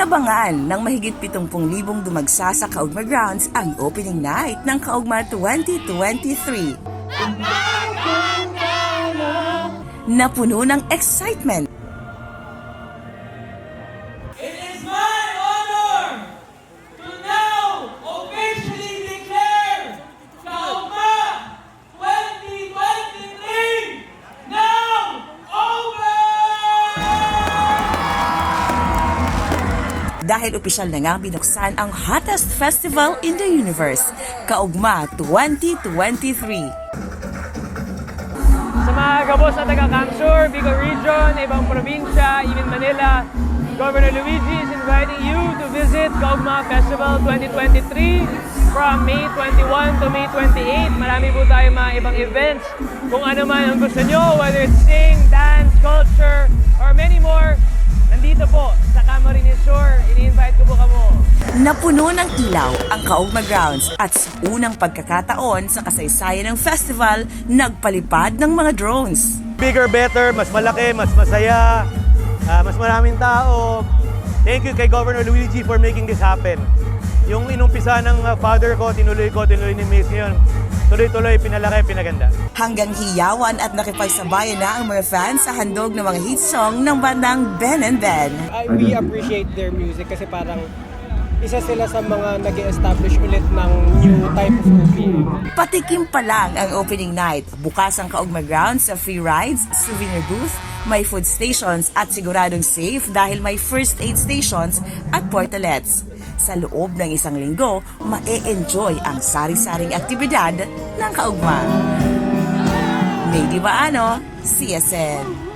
Inabangan ng mahigit 70,000 dumagsa sa Kaogma Grounds ang opening night ng Kaogma 2023. Napuno ng excitement. It is my honor to now officially declare Kaogma 2023 now over! Dahil opisyal na nga binuksan ang hottest festival in the universe, Kaogma 2023. Sa mga gabos na taga-CamSur, Bicol Region, ibang probinsya, even Manila, Governor Luigi is inviting you to visit Kaogma Festival 2023 from May 21 to May 28. Marami po tayong mga ibang events. Kung ano man ang gusto nyo, whether it's sing, dance, culture, or many more, nandito po sa Panoorin Sur, ini-invite ko po kamo. Napuno ng ilaw ang Kaogma Grounds at sa unang pagkakataon sa kasaysayan ng festival, nagpalipad ng mga drones. Bigger, better, mas malaki, mas masaya, mas maraming tao. Thank you kay Governor Luigi for making this happen. Yung inumpisa ng father ko, tinuloy ni Miss yun. Tuloy-tuloy, pinalaki, pinaganda. Hanggang hiyawan at nakipagsabayan na ang mga fans sa handog ng mga hit song ng bandang Ben&Ben. We appreciate their music kasi parang isa sila sa mga nag-establish ulit ng new type of OPM. Patikim pa lang ang opening night. Bukas ang Kaogma Grounds sa free rides, souvenir booth, may food stations at siguradong safe dahil may first aid stations at portalets. Sa loob ng isang linggo, ma-e-enjoy ang sari-saring aktibidad ng Kaogma. May di ba ano? CSN.